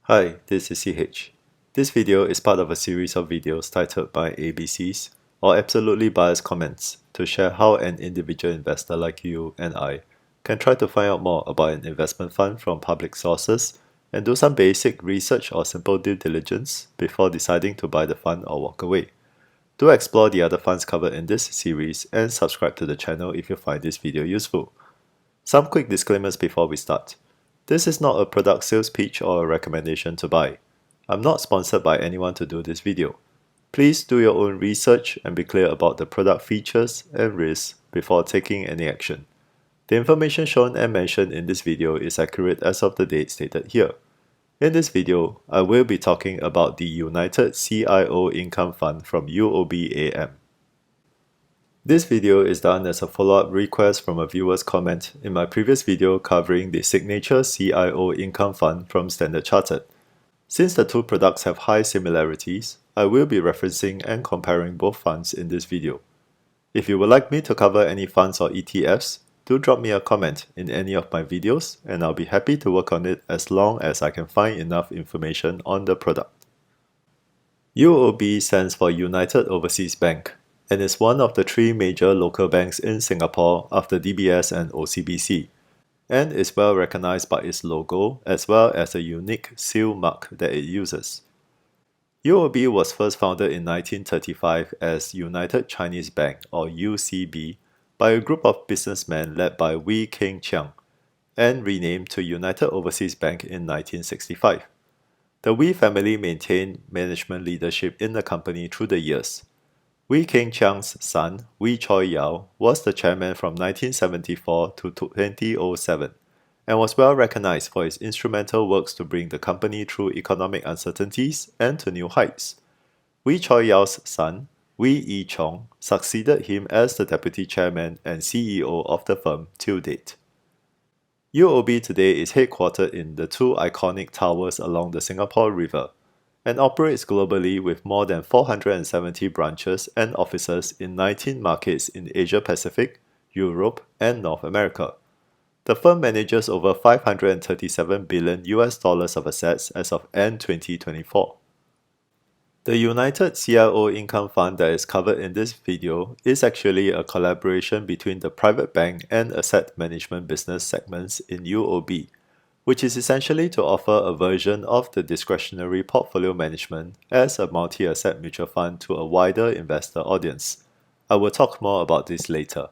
Hi, this is CH. This video is part of a series of videos titled by ABCs, or Absolutely Biased Comments, to share how an individual investor like you and I can try to find out more about an investment fund from public sources and do some basic research or simple due diligence before deciding to buy the fund or walk away. Do explore the other funds covered in this series and subscribe to the channel if you find this video useful. Some quick disclaimers before we start. This is not a product sales pitch or a recommendation to buy. I'm not sponsored by anyone to do this video. Please do your own research and be clear about the product features and risks before taking any action. The information shown and mentioned in this video is accurate as of the date stated here. In this video, I will be talking about the United CIO Income Fund from UOBAM. This video is done as a follow-up request from a viewer's comment in my previous video covering the Signature CIO Income Fund from Standard Chartered. Since the two products have high similarities, I will be referencing and comparing both funds in this video. If you would like me to cover any funds or ETFs, do drop me a comment in any of my videos and I'll be happy to work on it as long as I can find enough information on the product. UOB stands for United Overseas Bank and is one of the three major local banks in Singapore after DBS and OCBC, and is well recognized by its logo as well as a unique seal mark that it uses. UOB was first founded in 1935 as United Chinese Bank or UCB by a group of businessmen led by Wee Keng Chiang and renamed to United Overseas Bank in 1965. The Wee family maintained management leadership in the company through the years. Wee Keng Chiang's son, Wee Choi Yao, was the chairman from 1974 to 2007 and was well recognized for his instrumental works to bring the company through economic uncertainties and to new heights. Wee Choi Yao's son, Wee Ee Chong, succeeded him as the deputy chairman and CEO of the firm till date. UOB today is headquartered in the two iconic towers along the Singapore River and operates globally with more than 470 branches and offices in 19 markets in Asia Pacific, Europe, and North America. The firm manages over $537 billion of assets as of end 2024. The United CIO Income Fund that is covered in this video is actually a collaboration between the private bank and asset management business segments in UOB, which is essentially to offer a version of the discretionary portfolio management as a multi-asset mutual fund to a wider investor audience. I will talk more about this later.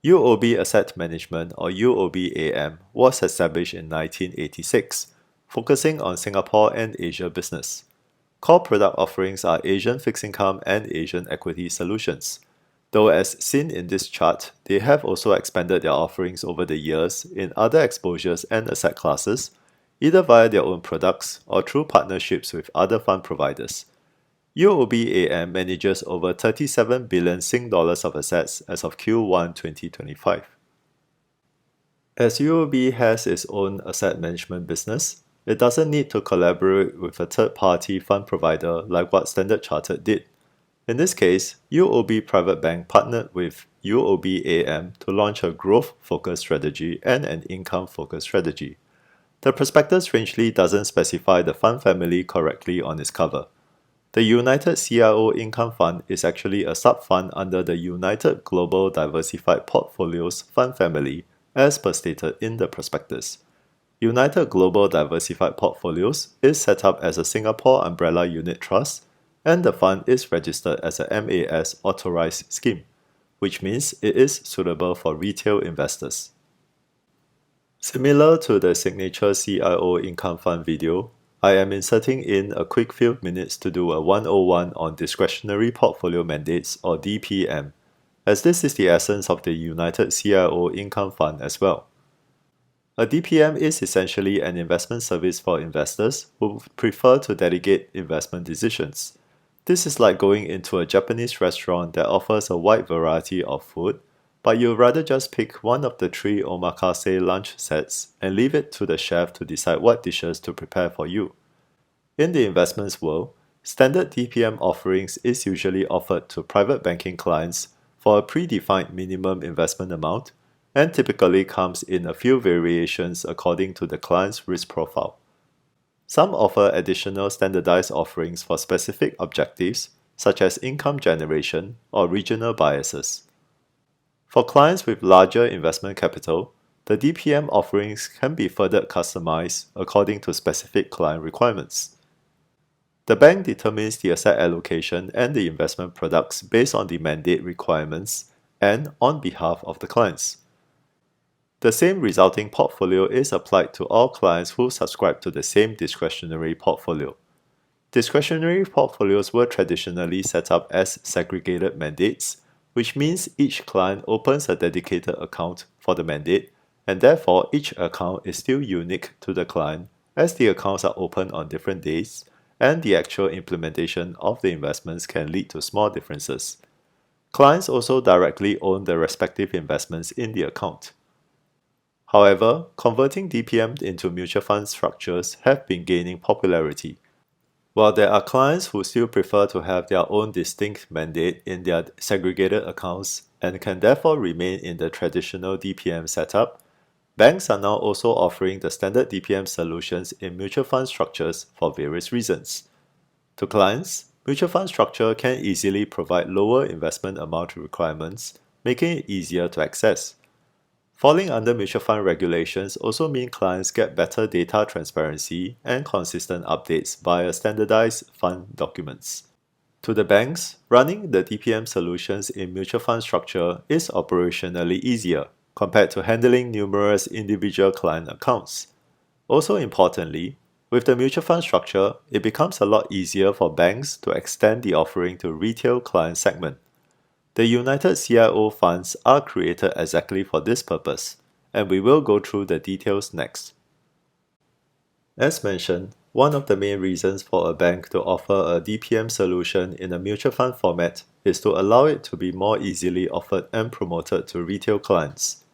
UOB Asset Management or UOBAM was established in 1986, focusing on Singapore and Asia business. Core product offerings are Asian fixed income and Asian equity solutions. Though as seen in this chart, they have also expanded their offerings over the years in other exposures and asset classes, either via their own products or through partnerships with other fund providers. UOBAM manages over 37 billion Sing dollars of assets as of Q1 2025. As UOB has its own asset management business, it doesn't need to collaborate with a third-party fund provider like what Standard Chartered did. In this case, UOB Private Bank partnered with UOBAM to launch a growth-focused strategy and an income-focused strategy. The prospectus strangely doesn't specify the fund family correctly on its cover. The United CIO Income Fund is actually a sub-fund under the United Global Diversified Portfolios Fund family, as per stated in the prospectus. United Global Diversified Portfolios is set up as a Singapore umbrella unit trust, and the fund is registered as a MAS authorized scheme, which means it is suitable for retail investors. Similar to the Signature CIO Income Fund video, I am inserting in a quick few minutes to do a 101 on discretionary portfolio mandates or DPM, as this is the essence of the United CIO Income Fund as well. A DPM is essentially an investment service for investors who prefer to delegate investment decisions. This is like going into a Japanese restaurant that offers a wide variety of food, but you'd rather just pick one of the 3 omakase lunch sets and leave it to the chef to decide what dishes to prepare for you. In the investments world, standard DPM offerings is usually offered to private banking clients for a predefined minimum investment amount and typically comes in a few variations according to the client's risk profile. Some offer additional standardized offerings for specific objectives, such as income generation or regional biases. For clients with larger investment capital, the DPM offerings can be further customized according to specific client requirements. The bank determines the asset allocation and the investment products based on the mandate requirements and on behalf of the clients. The same resulting portfolio is applied to all clients who subscribe to the same discretionary portfolio. Discretionary portfolios were traditionally set up as segregated mandates, which means each client opens a dedicated account for the mandate, and therefore each account is still unique to the client as the accounts are open on different days, and the actual implementation of the investments can lead to small differences. Clients also directly own the respective investments in the account. However, converting DPM into mutual fund structures have been gaining popularity. While there are clients who still prefer to have their own distinct mandate in their segregated accounts and can therefore remain in the traditional DPM setup, banks are now also offering the standard DPM solutions in mutual fund structures for various reasons. To clients, mutual fund structure can easily provide lower investment amount requirements, making it easier to access. Falling under mutual fund regulations also mean clients get better data transparency and consistent updates via standardized fund documents. To the banks, running the DPM solutions in mutual fund structure is operationally easier compared to handling numerous individual client accounts. Also importantly, with the mutual fund structure, it becomes a lot easier for banks to extend the offering to retail client segment. The United CIO funds are created exactly for this purpose, and we will go through the details next. As mentioned, one of the main reasons for a bank to offer a DPM solution in a mutual fund format is to allow it to be more easily offered and promoted to retail clients.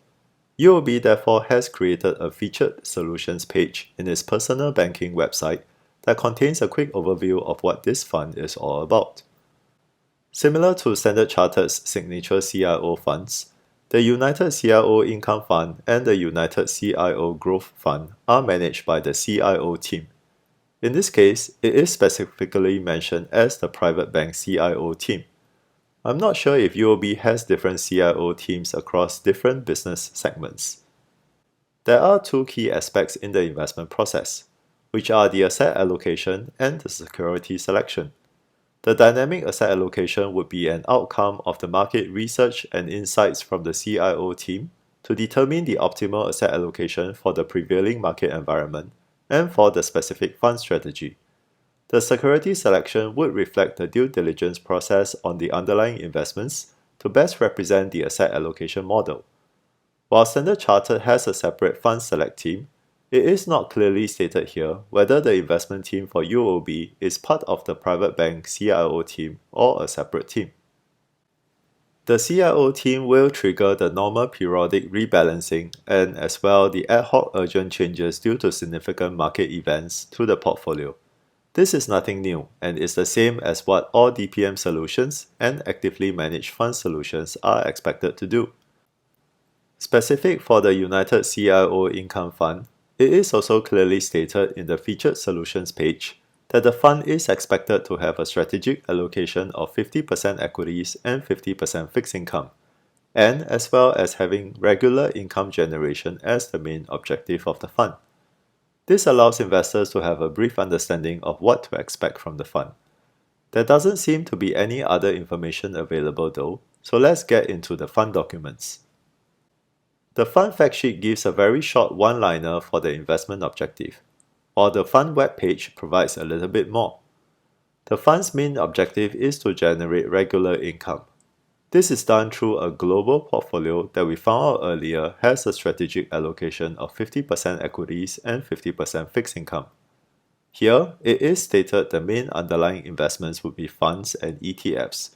UOB therefore has created a featured solutions page in its personal banking website that contains a quick overview of what this fund is all about. Similar to Standard Chartered's signature CIO funds, the United CIO Income Fund and the United CIO Growth Fund are managed by the CIO team. In this case, it is specifically mentioned as the private bank CIO team. I'm not sure if UOB has different CIO teams across different business segments. There are two key aspects in the investment process, which are the asset allocation and the security selection. The dynamic asset allocation would be an outcome of the market research and insights from the CIO team to determine the optimal asset allocation for the prevailing market environment and for the specific fund strategy. The security selection would reflect the due diligence process on the underlying investments to best represent the asset allocation model. While Standard Chartered has a separate fund select team, it is not clearly stated here whether the investment team for UOB is part of the private bank CIO team or a separate team. The CIO team will trigger the normal periodic rebalancing and as well the ad hoc urgent changes due to significant market events to the portfolio. This is nothing new and is the same as what all DPM solutions and actively managed fund solutions are expected to do. Specific for the United CIO Income Fund, it is also clearly stated in the Featured Solutions page that the fund is expected to have a strategic allocation of 50% equities and 50% fixed income, and as well as having regular income generation as the main objective of the fund. This allows investors to have a brief understanding of what to expect from the fund. There doesn't seem to be any other information available though, so let's get into the fund documents. The fund fact sheet gives a very short one-liner for the investment objective, while the fund webpage provides a little bit more. The fund's main objective is to generate regular income. This is done through a global portfolio that we found out earlier has a strategic allocation of 50% equities and 50% fixed income. Here, it is stated the main underlying investments would be funds and ETFs,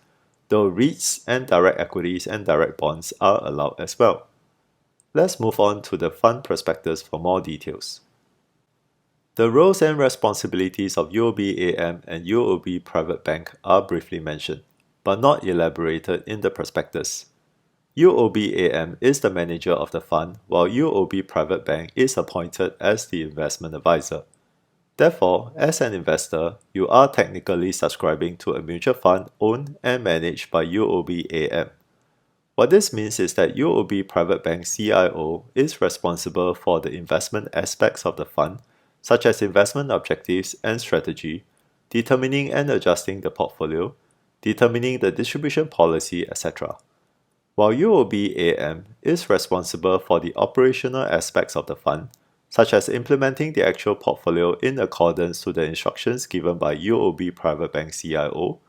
though REITs and direct equities and direct bonds are allowed as well. Let's move on to the fund prospectus for more details. The roles and responsibilities of UOBAM and UOB Private Bank are briefly mentioned, but not elaborated in the prospectus. UOBAM is the manager of the fund, while UOB Private Bank is appointed as the investment advisor. Therefore, as an investor, you are technically subscribing to a mutual fund owned and managed by UOBAM. What this means is that UOB Private Bank CIO is responsible for the investment aspects of the fund, such as investment objectives and strategy, determining and adjusting the portfolio, determining the distribution policy, etc. While UOBAM is responsible for the operational aspects of the fund, such as implementing the actual portfolio in accordance to the instructions given by UOB Private Bank CIO,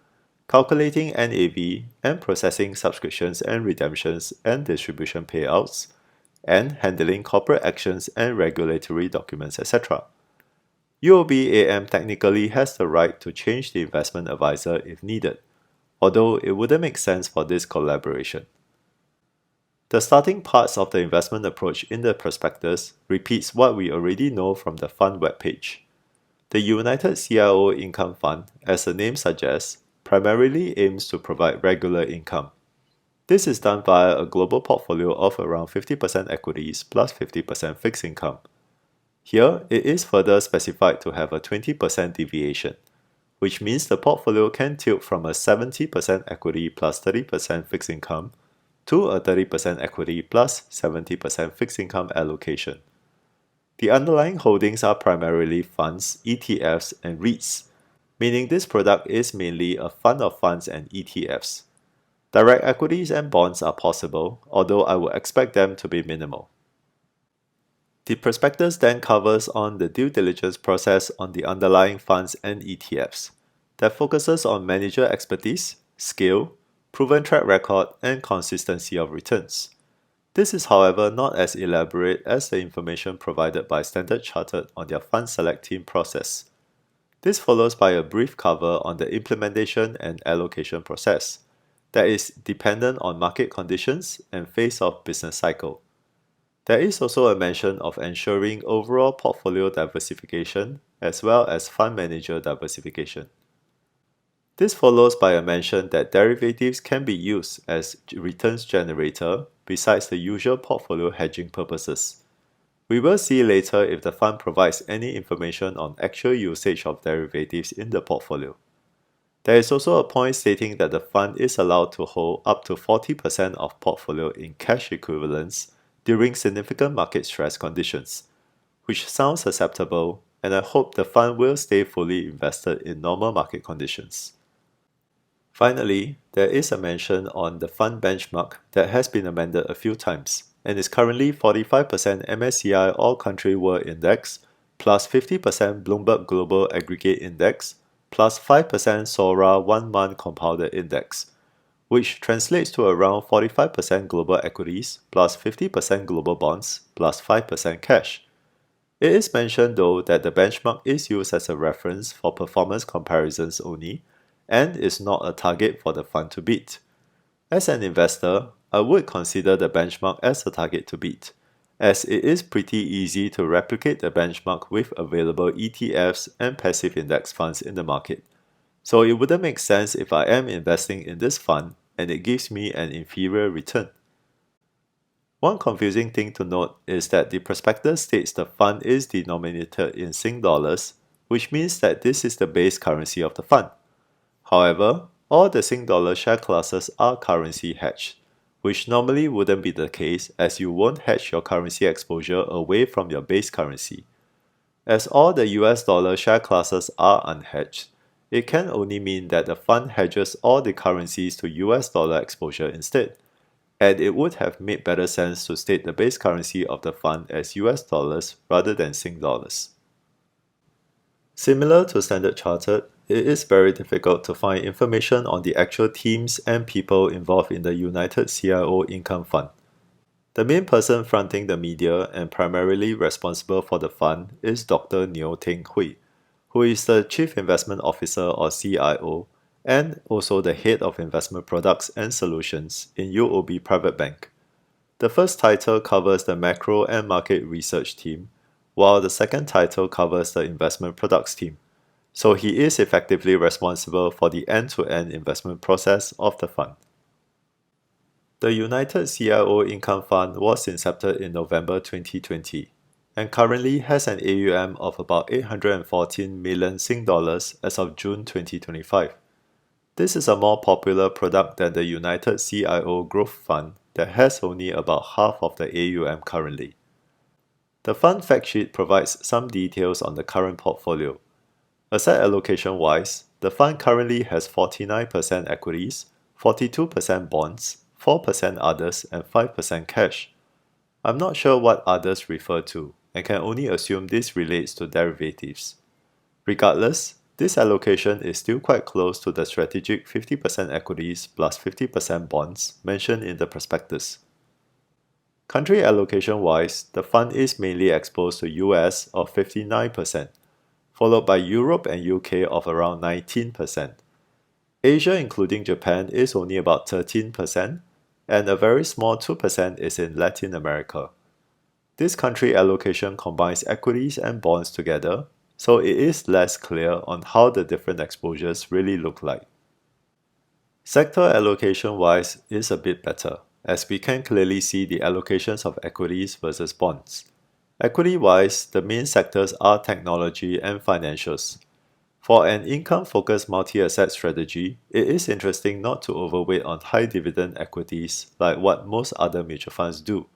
calculating NAV and processing subscriptions and redemptions and distribution payouts, and handling corporate actions and regulatory documents, etc. UOBAM technically has the right to change the investment advisor if needed, although it wouldn't make sense for this collaboration. The starting parts of the investment approach in the prospectus repeats what we already know from the fund webpage. The United CIO Income Fund, as the name suggests, primarily aims to provide regular income. This is done via a global portfolio of around 50% equities plus 50% fixed income. Here, it is further specified to have a 20% deviation, which means the portfolio can tilt from a 70% equity plus 30% fixed income to a 30% equity plus 70% fixed income allocation. The underlying holdings are primarily funds, ETFs, and REITs, meaning this product is mainly a fund of funds and ETFs. Direct equities and bonds are possible, although I would expect them to be minimal. The prospectus then covers on the due diligence process on the underlying funds and ETFs that focuses on manager expertise, skill, proven track record, and consistency of returns. This is, however, not as elaborate as the information provided by Standard Chartered on their fund select team process. This follows by a brief cover on the implementation and allocation process that is dependent on market conditions and phase of business cycle. There is also a mention of ensuring overall portfolio diversification as well as fund manager diversification. This follows by a mention that derivatives can be used as returns generator besides the usual portfolio hedging purposes. We will see later if the fund provides any information on actual usage of derivatives in the portfolio. There is also a point stating that the fund is allowed to hold up to 40% of portfolio in cash equivalents during significant market stress conditions, which sounds acceptable, and I hope the fund will stay fully invested in normal market conditions. Finally, there is a mention on the fund benchmark that has been amended a few times and is currently 45% MSCI All Country World Index plus 50% Bloomberg Global Aggregate Index plus 5% SORA 1-month Compounded Index, which translates to around 45% global equities plus 50% global bonds plus 5% cash. It is mentioned though that the benchmark is used as a reference for performance comparisons only and is not a target for the fund to beat. As an investor, I would consider the benchmark as a target to beat, as it is pretty easy to replicate the benchmark with available ETFs and passive index funds in the market. So it wouldn't make sense if I am investing in this fund and it gives me an inferior return. One confusing thing to note is that the prospectus states the fund is denominated in Sing dollars, which means that this is the base currency of the fund. However, all the Sing dollar share classes are currency hedged, which normally wouldn't be the case as you won't hedge your currency exposure away from your base currency. As all the US dollar share classes are unhedged, it can only mean that the fund hedges all the currencies to US dollar exposure instead, and it would have made better sense to state the base currency of the fund as US dollars rather than Sing dollars. Similar to Standard Chartered, it is very difficult to find information on the actual teams and people involved in the United CIO Income Fund. The main person fronting the media and primarily responsible for the fund is Dr. Neo Teng Hui, who is the Chief Investment Officer or CIO and also the Head of Investment Products and Solutions in UOB Private Bank. The first title covers the macro and market research team, while the second title covers the investment products team. So he is effectively responsible for the end-to-end investment process of the fund. The United CIO Income Fund was incepted in November 2020. and currently has an AUM of about 814 million Sing dollars as of June 2025. This is a more popular product than the United CIO Growth Fund that has only about half of the AUM currently. The fund fact sheet provides some details on the current portfolio. Asset allocation wise, the fund currently has 49% equities, 42% bonds, 4% others, and 5% cash. I'm not sure what others refer to, and can only assume this relates to derivatives. Regardless, this allocation is still quite close to the strategic 50% equities plus 50% bonds mentioned in the prospectus. Country allocation wise, the fund is mainly exposed to US of 59%, followed by Europe and UK of around 19%. Asia including Japan is only about 13%, and a very small 2% is in Latin America. This country allocation combines equities and bonds together, so it is less clear on how the different exposures really look like. Sector allocation wise is a bit better, as we can clearly see the allocations of equities versus bonds. Equity wise, the main sectors are technology and financials. For an income-focused multi-asset strategy, it is interesting not to overweight on high dividend equities like what most other mutual funds do.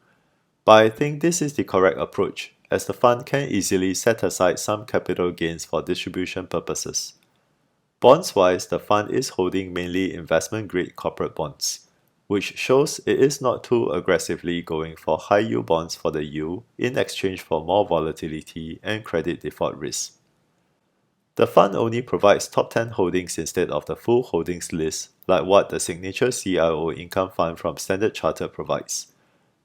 But I think this is the correct approach, as the fund can easily set aside some capital gains for distribution purposes. Bonds-wise, the fund is holding mainly investment-grade corporate bonds, which shows it is not too aggressively going for high-yield bonds for the yield in exchange for more volatility and credit default risk. The fund only provides top 10 holdings instead of the full holdings list, like what the signature CIO Income Fund from Standard Chartered provides.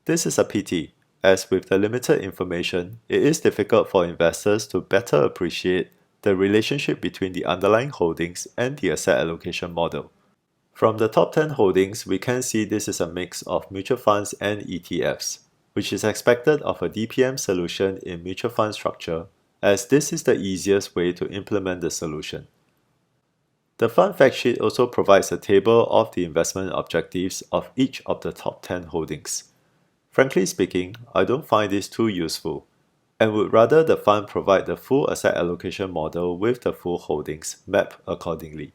This is a pity, as with the limited information, it is difficult for investors to better appreciate the relationship between the underlying holdings and the asset allocation model. From the top 10 holdings, we can see this is a mix of mutual funds and ETFs, which is expected of a DPM solution in mutual fund structure, as this is the easiest way to implement the solution. The fund fact sheet also provides a table of the investment objectives of each of the top 10 holdings. Frankly speaking, I don't find this too useful, and would rather the fund provide the full asset allocation model with the full holdings mapped accordingly.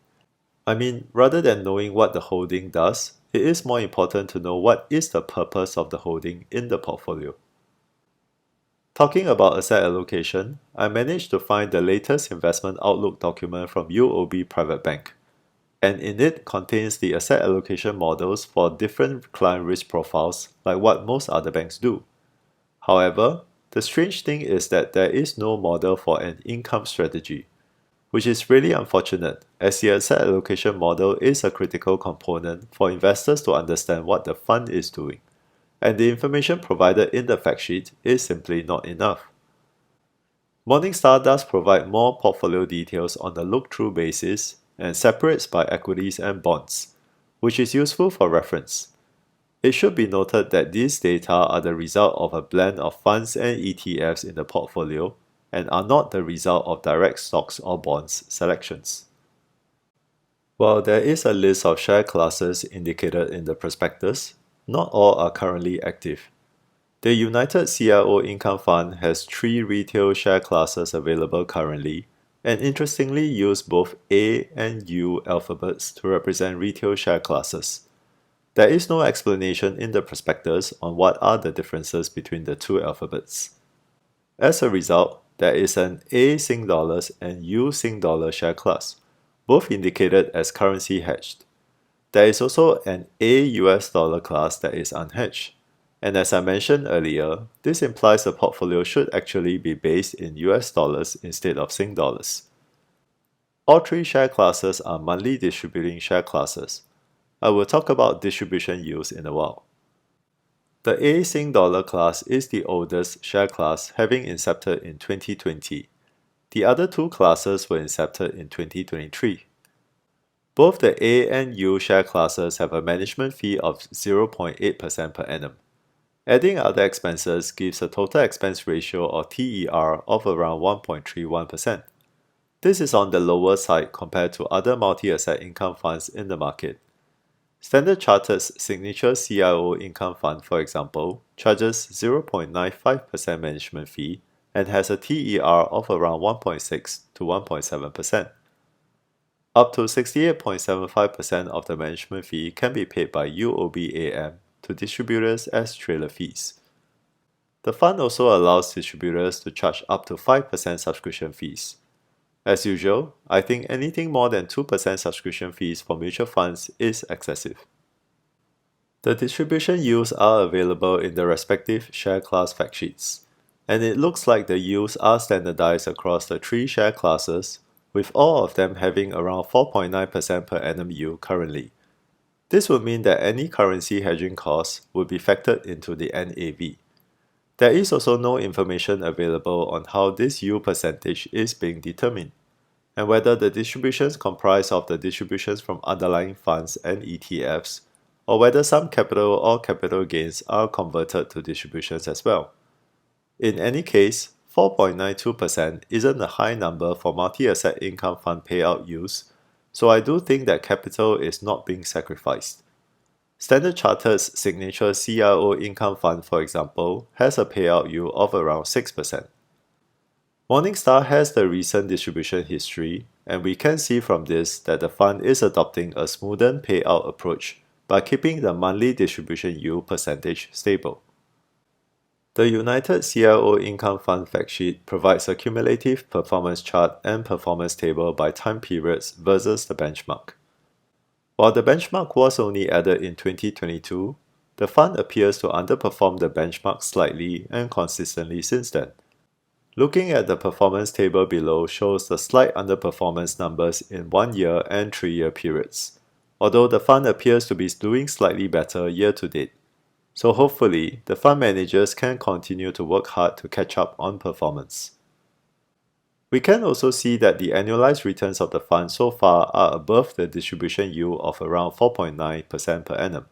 I mean, rather than knowing what the holding does, it is more important to know what is the purpose of the holding in the portfolio. Talking about asset allocation, I managed to find the latest investment outlook document from UOB Private Bank, and in it contains the asset allocation models for different client risk profiles like what most other banks do. However, the strange thing is that there is no model for an income strategy, which is really unfortunate as the asset allocation model is a critical component for investors to understand what the fund is doing, and the information provided in the fact sheet is simply not enough. Morningstar does provide more portfolio details on a look-through basis and separates by equities and bonds, which is useful for reference. It should be noted that these data are the result of a blend of funds and ETFs in the portfolio and are not the result of direct stocks or bonds selections. While there is a list of share classes indicated in the prospectus, not all are currently active. The United CIO Income Fund has 3 retail share classes available currently, and interestingly use both A and U alphabets to represent retail share classes. There is no explanation in the prospectus on what are the differences between the two alphabets. As a result, there is an A Sing Dollars and U Sing Dollar share class, both indicated as currency hedged. There is also an A US dollar class that is unhedged. And as I mentioned earlier, this implies the portfolio should actually be based in US dollars instead of Sing dollars. All 3 share classes are monthly distributing share classes. I will talk about distribution yields in a while. The A Sing Dollar class is the oldest share class, having incepted in 2020. The other 2 classes were incepted in 2023. Both the A and U share classes have a management fee of 0.8% per annum. Adding other expenses gives a total expense ratio or TER of around 1.31%. This is on the lower side compared to other multi-asset income funds in the market. Standard Chartered's signature CIO Income Fund, for example, charges 0.95% management fee and has a TER of around 1.6 to 1.7%. Up to 68.75% of the management fee can be paid by UOBAM to distributors as trailer fees. The fund also allows distributors to charge up to 5% subscription fees. As usual, I think anything more than 2% subscription fees for mutual funds is excessive. The distribution yields are available in the respective share class fact sheets, and it looks like the yields are standardized across the three share classes, with all of them having around 4.9% per annum yield currently. This would mean that any currency hedging costs would be factored into the NAV. There is also no information available on how this yield percentage is being determined, and whether the distributions comprise of the distributions from underlying funds and ETFs, or whether some capital or capital gains are converted to distributions as well. In any case, 4.92% isn't a high number for multi-asset income fund payout yields, so I do think that capital is not being sacrificed. Standard Chartered's signature CIO Income Fund, for example, has a payout yield of around 6%. Morningstar has the recent distribution history, and we can see from this that the fund is adopting a smoothened payout approach by keeping the monthly distribution yield percentage stable. The United CIO Income Fund fact sheet provides a cumulative performance chart and performance table by time periods versus the benchmark. While the benchmark was only added in 2022, the fund appears to underperform the benchmark slightly and consistently since then. Looking at the performance table below shows the slight underperformance numbers in 1 year and 3 year periods, although the fund appears to be doing slightly better year to date. So hopefully, the fund managers can continue to work hard to catch up on performance. We can also see that the annualized returns of the fund so far are above the distribution yield of around 4.9% per annum.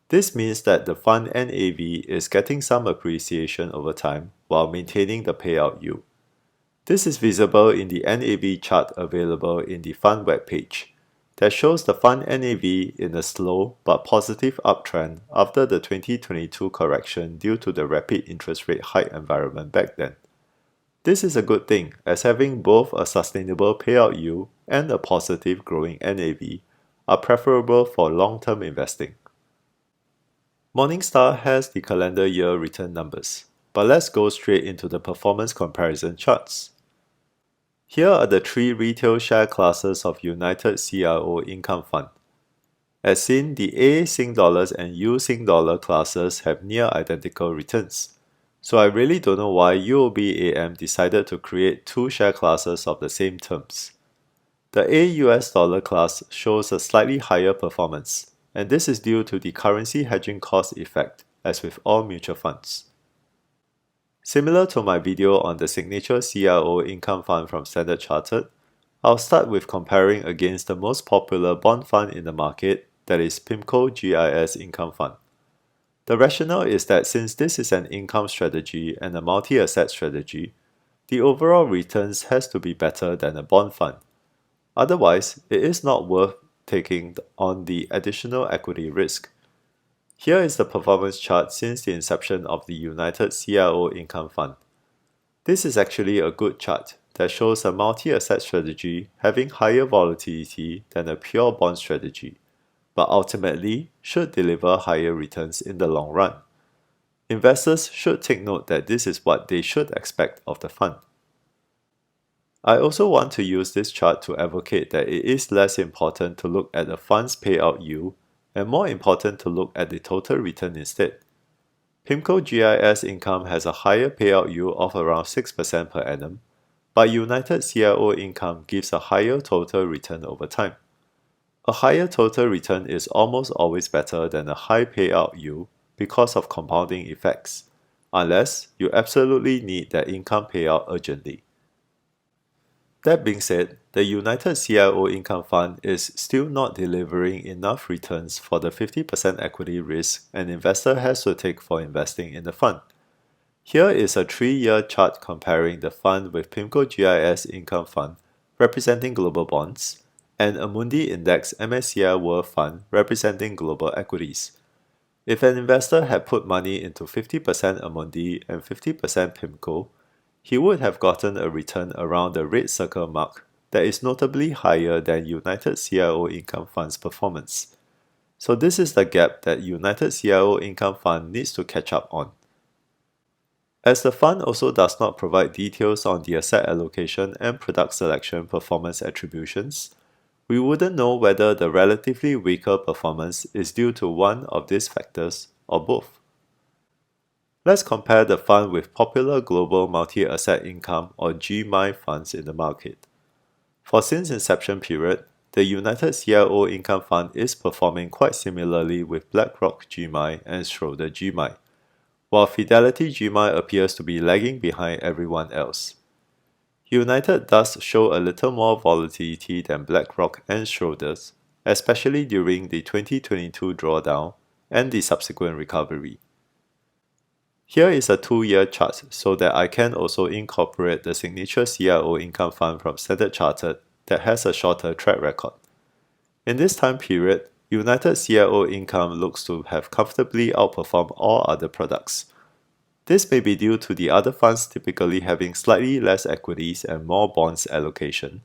This means that the fund NAV is getting some appreciation over time while maintaining the payout yield. This is visible in the NAV chart available in the fund webpage that shows the fund NAV in a slow but positive uptrend after the 2022 correction due to the rapid interest rate hike environment back then. This is a good thing, as having both a sustainable payout yield and a positive growing NAV are preferable for long-term investing. Morningstar has the calendar year return numbers, but let's go straight into the performance comparison charts. Here are the three retail share classes of United CIO Income Fund. As seen, the A Sing Dollars and U Sing Dollar classes have near identical returns. So I really don't know why UOBAM decided to create two share classes of the same terms. The A US dollar class shows a slightly higher performance, and this is due to the currency hedging cost effect, as with all mutual funds. Similar to my video on the signature CIO Income Fund from Standard Chartered, I'll start with comparing against the most popular bond fund in the market, that is PIMCO GIS Income Fund. The rationale is that since this is an income strategy and a multi-asset strategy, the overall returns has to be better than a bond fund. Otherwise, it is not worth taking on the additional equity risk. Here is the performance chart since the inception of the United CIO Income Fund. This is actually a good chart that shows a multi-asset strategy having higher volatility than a pure bond strategy, but ultimately should deliver higher returns in the long run. Investors should take note that this is what they should expect of the fund. I also want to use this chart to advocate that it is less important to look at the fund's payout yield and more important to look at the total return instead. PIMCO GIS Income has a higher payout yield of around 6% per annum, but United CIO Income gives a higher total return over time. A higher total return is almost always better than a high payout yield because of compounding effects, unless you absolutely need that income payout urgently. That being said, the United CIO Income Fund is still not delivering enough returns for the 50% equity risk an investor has to take for investing in the fund. Here is a 3-year chart comparing the fund with PIMCO GIS Income Fund representing global bonds and Amundi Index MSCI World Fund representing global equities. If an investor had put money into 50% Amundi and 50% PIMCO, he would have gotten a return around the red circle mark that is notably higher than United CIO Income Fund's performance. So this is the gap that United CIO Income Fund needs to catch up on. As the fund also does not provide details on the asset allocation and product selection performance attributions, we wouldn't know whether the relatively weaker performance is due to one of these factors or both. Let's compare the fund with popular global multi-asset income or GMI funds in the market. For since inception period, the United CIO Income Fund is performing quite similarly with BlackRock GMI and Schroder GMI, while Fidelity GMI appears to be lagging behind everyone else. United does show a little more volatility than BlackRock and Schroders, especially during the 2022 drawdown and the subsequent recovery. Here is a 2-year chart so that I can also incorporate the signature CIO Income Fund from Standard Chartered that has a shorter track record. In this time period, United CIO Income looks to have comfortably outperformed all other products. This may be due to the other funds typically having slightly less equities and more bonds allocation,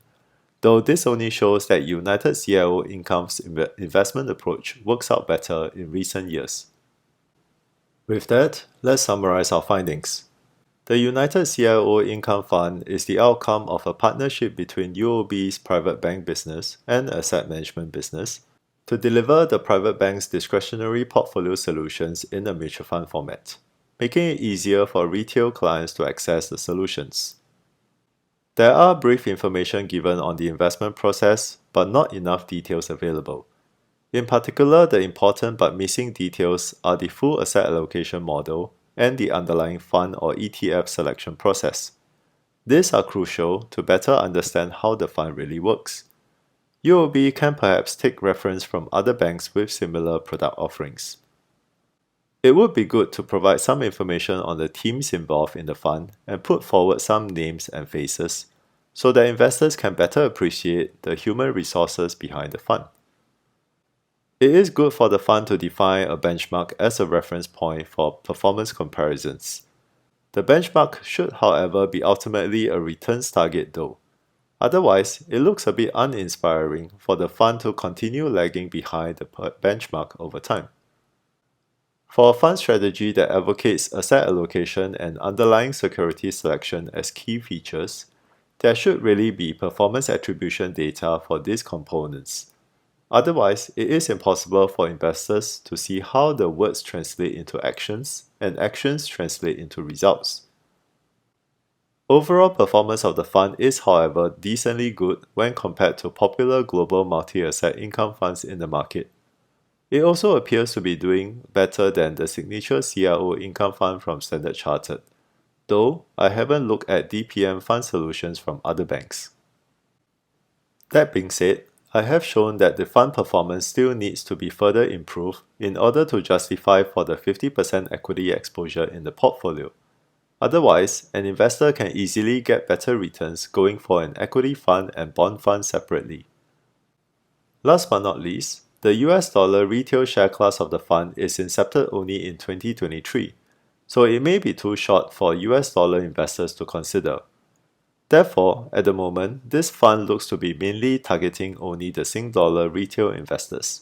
though this only shows that United CIO Income's investment approach works out better in recent years. With that, let's summarize our findings. The United CIO Income Fund is the outcome of a partnership between UOB's private bank business and asset management business to deliver the private bank's discretionary portfolio solutions in a mutual fund format, making it easier for retail clients to access the solutions. There are brief information given on the investment process, but not enough details available. In particular, the important but missing details are the full asset allocation model and the underlying fund or ETF selection process. These are crucial to better understand how the fund really works. UOB can perhaps take reference from other banks with similar product offerings. It would be good to provide some information on the teams involved in the fund and put forward some names and faces so that investors can better appreciate the human resources behind the fund. It is good for the fund to define a benchmark as a reference point for performance comparisons. The benchmark should, however, be ultimately a returns target though. Otherwise, it looks a bit uninspiring for the fund to continue lagging behind the benchmark over time. For a fund strategy that advocates asset allocation and underlying security selection as key features, there should really be performance attribution data for these components. Otherwise, it is impossible for investors to see how the words translate into actions and actions translate into results. Overall performance of the fund is, however, decently good when compared to popular global multi-asset income funds in the market. It also appears to be doing better than the signature CIO Income Fund from Standard Chartered, though I haven't looked at DPM fund solutions from other banks. That being said, I have shown that the fund performance still needs to be further improved in order to justify for the 50% equity exposure in the portfolio. Otherwise, an investor can easily get better returns going for an equity fund and bond fund separately. Last but not least, the US dollar retail share class of the fund is incepted only in 2023, so it may be too short for US dollar investors to consider. Therefore, at the moment, this fund looks to be mainly targeting only the Sing dollar retail investors.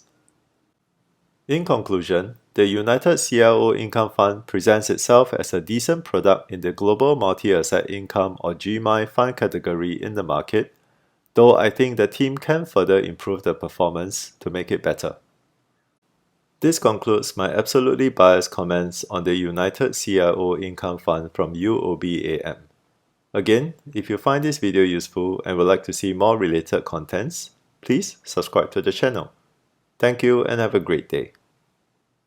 In conclusion, the United CIO Income Fund presents itself as a decent product in the global multi-asset income or GMI fund category in the market, though I think the team can further improve the performance to make it better. This concludes my absolutely biased comments on the United CIO Income Fund from UOBAM. Again, if you find this video useful and would like to see more related contents, please subscribe to the channel. Thank you and have a great day.